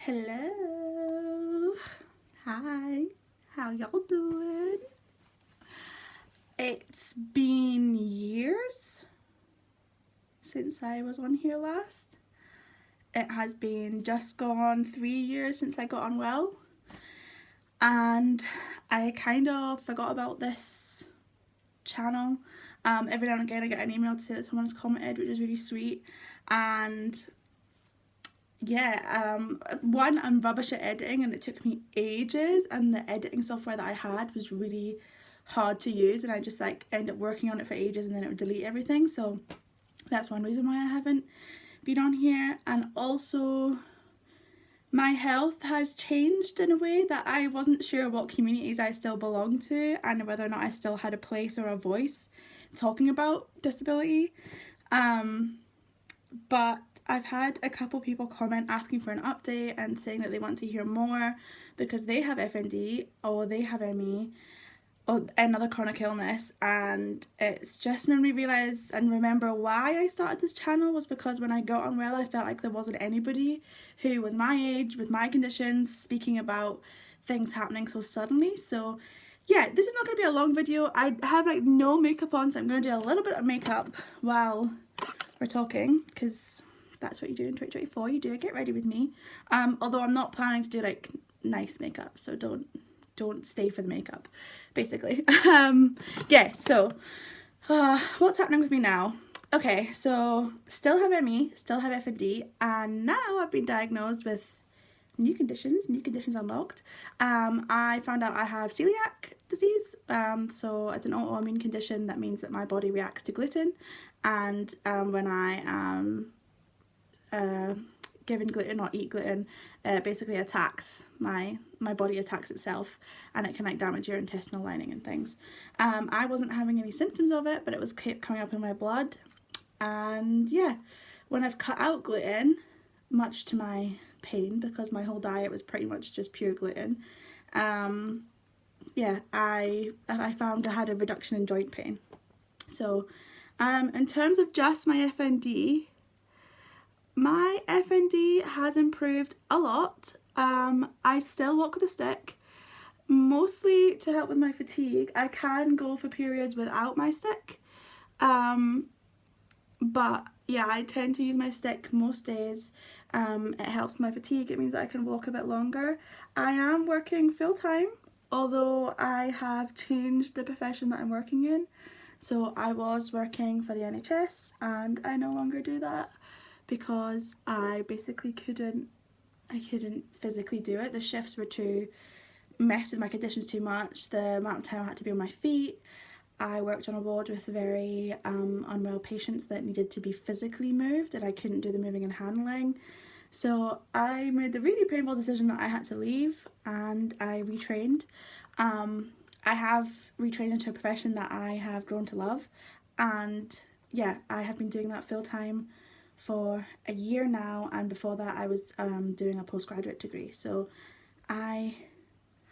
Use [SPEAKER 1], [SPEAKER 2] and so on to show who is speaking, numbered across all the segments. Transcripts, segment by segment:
[SPEAKER 1] Hello. Hi. How y'all doing? It's been years since I was on here last. It has been just gone 3 years since I got unwell. And I kind of forgot about this channel. Every now and again I get an email to say that someone's commented, which is really sweet. And one, I'm rubbish at editing and it took me ages, and the editing software that I had was really hard to use, and I just ended up working on it for ages and then it would delete everything. So that's one reason why I haven't been on here. And also my health has changed in a way that I wasn't sure what communities I still belonged to and whether or not I still had a place or a voice talking about disability. But I've had a couple people comment asking for an update and saying that they want to hear more because they have FND or they have ME or another chronic illness, and it's just made me realise and remember why I started this channel was because when I got unwell I felt like there wasn't anybody who was my age with my conditions speaking about things happening so suddenly. So yeah, this is not going to be a long video. I have no makeup on, so I'm going to do a little bit of makeup while we're talking because that's what you do in 2024. You do get ready with me. Although I'm not planning to do nice makeup, so don't stay for the makeup, basically. So what's happening with me now? Okay, so still have ME, still have FND, and now I've been diagnosed with new conditions unlocked. I found out I have celiac disease. So it's an autoimmune condition that means that my body reacts to gluten, and when I am given gluten or eat gluten, basically attacks my body attacks itself, and it can damage your intestinal lining and things. I wasn't having any symptoms of it, but it was kept coming up in my blood. And yeah, when I've cut out gluten, much to my pain because my whole diet was pretty much just pure gluten, I found I had a reduction in joint pain. So in terms of just my FND has improved a lot. I still walk with a stick, mostly to help with my fatigue. I can go for periods without my stick, but yeah, I tend to use my stick most days. It helps my fatigue. It means that I can walk a bit longer. I am working full-time, although I have changed the profession that I'm working in. So I was working for the NHS and I no longer do that because I basically couldn't physically do it. The shifts were too messed with my conditions too much, the amount of time I had to be on my feet. I worked on a ward with very unwell patients that needed to be physically moved, and I couldn't do the moving and handling. So I made the really painful decision that I had to leave, and I retrained. I have retrained into a profession that I have grown to love, and yeah, I have been doing that full time for a year now, and before that I was doing a postgraduate degree. So I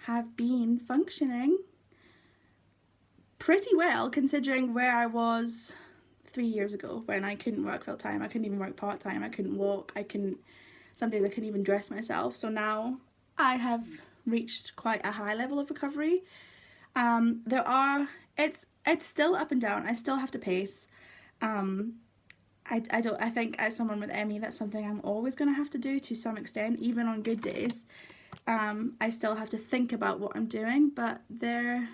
[SPEAKER 1] have been functioning pretty well considering where I was 3 years ago when I couldn't work full time. I couldn't even work part time. I couldn't walk. Some days I couldn't even dress myself. So now I have reached quite a high level of recovery. It's still up and down. I still have to pace. I think as someone with ME, that's something I'm always going to have to do to some extent, even on good days. I still have to think about what I'm doing, but the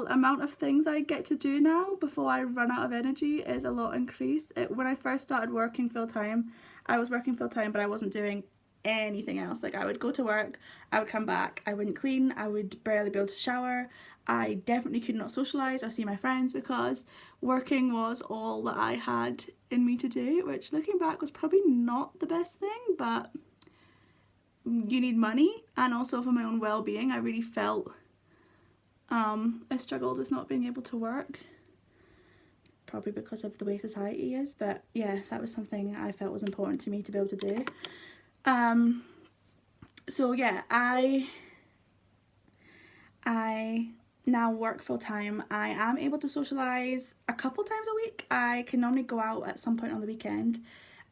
[SPEAKER 1] amount of things I get to do now before I run out of energy is a lot increased. When I first started working full time, I was working full time, but I wasn't doing anything else. I would go to work, I would come back, I wouldn't clean, I would barely be able to shower. I definitely could not socialise or see my friends because working was all that I had in me to do, which looking back was probably not the best thing, but you need money, and also for my own well-being I really felt I struggled with not being able to work, probably because of the way society is, but yeah, that was something I felt was important to me to be able to do. So yeah, I now work full time. I am able to socialise a couple times a week. I can normally go out at some point on the weekend,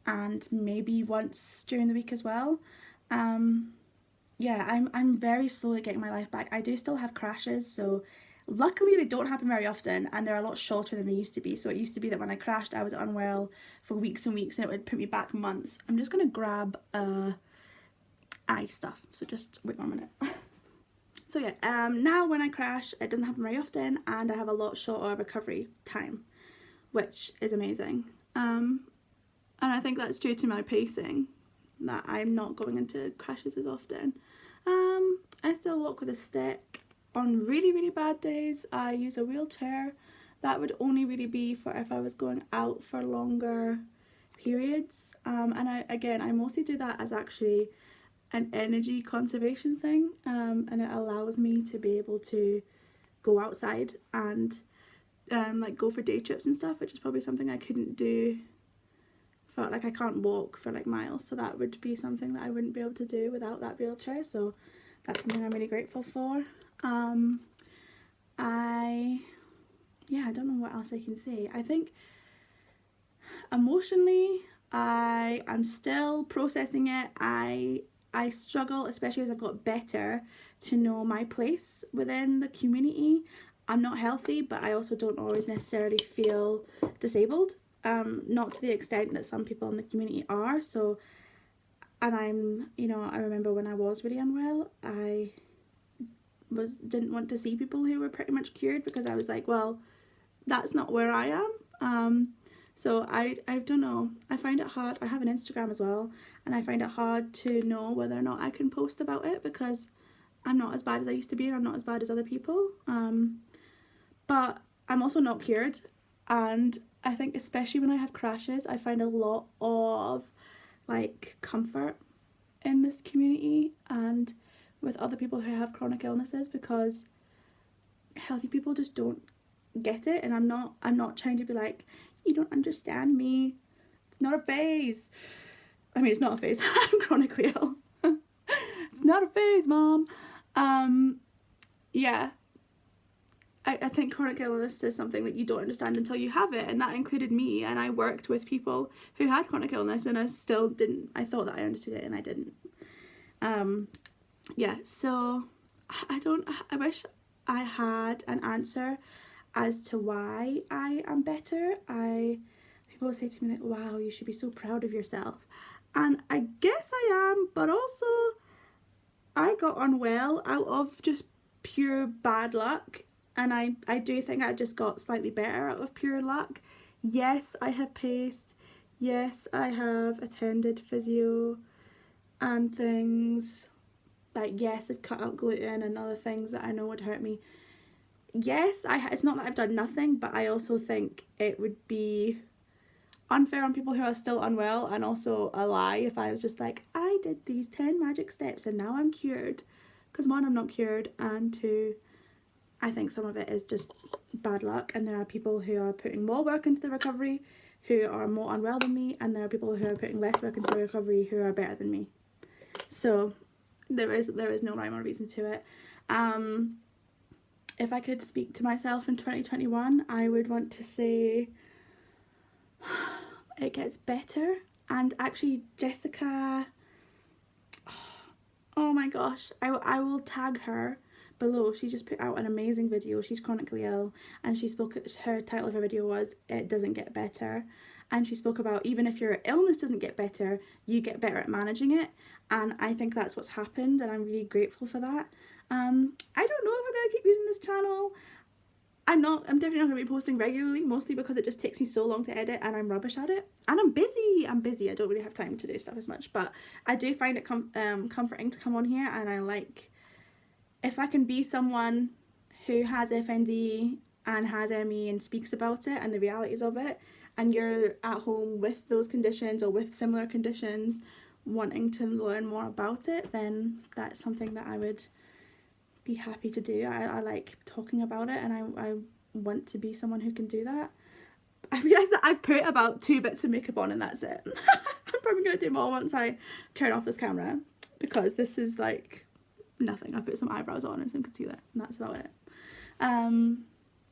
[SPEAKER 1] and maybe once during the week as well. Yeah, I'm very slowly getting my life back. I do still have crashes, so luckily they don't happen very often, and they're a lot shorter than they used to be. So it used to be that when I crashed, I was unwell for weeks and weeks, and it would put me back months. I'm just gonna grab eye stuff, so just wait 1 minute. So yeah, now when I crash, it doesn't happen very often, and I have a lot shorter recovery time, which is amazing. And I think that's due to my pacing, that I'm not going into crashes as often. I still walk with a stick. On really, really bad days, I use a wheelchair. That would only really be for if I was going out for longer periods. And I mostly do that as actually an energy conservation thing, and it allows me to be able to go outside and like go for day trips and stuff, which is probably something I couldn't do for, like, I can't walk for like miles, so that would be something that I wouldn't be able to do without that wheelchair, so that's something I'm really grateful for. I don't know what else I can say. I think emotionally I am still processing it. I struggle, especially as I've got better, to know my place within the community. I'm not healthy, but I also don't always necessarily feel disabled. Not to the extent that some people in the community are. So, and I remember when I was really unwell, I didn't want to see people who were pretty much cured, because I was like, well, that's not where I am. So I don't know. I find it hard. I have an Instagram as well, and I find it hard to know whether or not I can post about it, because I'm not as bad as I used to be, and I'm not as bad as other people. But I'm also not cured, and I think especially when I have crashes, I find a lot of like comfort in this community and with other people who have chronic illnesses, because healthy people just don't get it, and I'm not trying to be like, you don't understand me, it's not a phase. I mean, it's not a phase. I'm chronically ill. It's not a phase, mom. Yeah, I think chronic illness is something that you don't understand until you have it, and that included me, and I worked with people who had chronic illness, and I still didn't, I thought that I understood it and I didn't. Yeah, so I wish I had an answer as to why I am better. People say to me like, wow, you should be so proud of yourself, and I guess I am, but also I got unwell out of just pure bad luck, and I do think I just got slightly better out of pure luck. Yes, I have paced. Yes, I have attended physio and things. Like, yes, I've cut out gluten and other things that I know would hurt me. Yes, it's not that I've done nothing, but I also think it would be unfair on people who are still unwell, and also a lie if I was just like, I did these 10 magic steps and now I'm cured. Because one, I'm not cured, and two, I think some of it is just bad luck, and there are people who are putting more work into the recovery who are more unwell than me, and there are people who are putting less work into the recovery who are better than me. So there is no rhyme or reason to it. If I could speak to myself in 2021, I would want to say it gets better. And actually, Jessica, oh my gosh, I will tag her below. She just put out an amazing video. She's chronically ill, and she spoke, her title of her video was "It Doesn't Get Better," and she spoke about even if your illness doesn't get better, you get better at managing it, and I think that's what's happened, and I'm really grateful for that. I don't know if I'm gonna keep using this channel. I'm definitely not going to be posting regularly, mostly because it just takes me so long to edit, and I'm rubbish at it, and I'm busy. I don't really have time to do stuff as much, but I do find it comforting to come on here, and I like, if I can be someone who has FND and has ME and speaks about it and the realities of it, and you're at home with those conditions or with similar conditions wanting to learn more about it, then that's something that I would be happy to do. I like talking about it, and I want to be someone who can do that. I realised that I've put about 2 bits of makeup on, and that's it. I'm probably going to do more once I turn off this camera, because this is like nothing. I've put some eyebrows on and some concealer, and that's about it.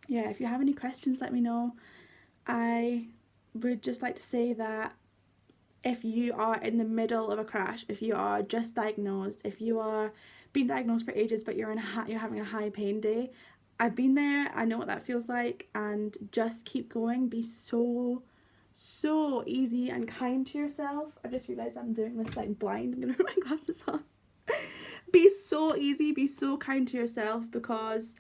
[SPEAKER 1] Yeah, if you have any questions, let me know. I would just like to say that if you are in the middle of a crash, if you are just diagnosed, if you are being diagnosed for ages but you're you're having a high pain day, I've been there, I know what that feels like, and just keep going. Be so easy and kind to yourself. I just realised I'm doing this like blind. I'm gonna put my glasses on. Be so easy, be so kind to yourself, because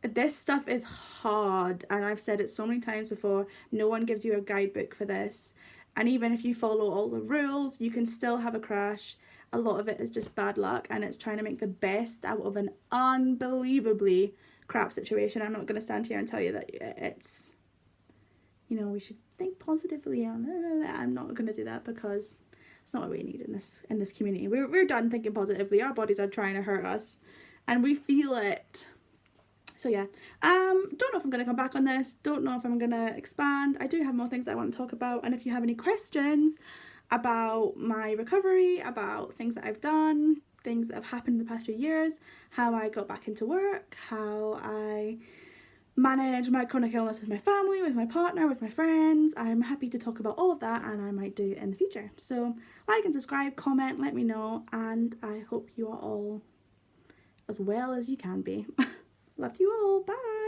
[SPEAKER 1] this stuff is hard, and I've said it so many times before. No one gives you a guidebook for this, and even if you follow all the rules, you can still have a crash. A lot of it is just bad luck, and it's trying to make the best out of an unbelievably crap situation. I'm not going to stand here and tell you that it's, you know, we should think positively on it. I'm not going to do that, because it's not what we need in this community. We're done thinking positively. Our bodies are trying to hurt us, and we feel it. So yeah, don't know if I'm going to come back on this, don't know if I'm going to expand. I do have more things I want to talk about, and if you have any questions about my recovery, about things that I've done, things that have happened in the past few years, how I got back into work, how I manage my chronic illness with my family, with my partner, with my friends, I'm happy to talk about all of that, and I might do it in the future. So like and subscribe, comment, let me know, and I hope you are all as well as you can be. Love you all. Bye.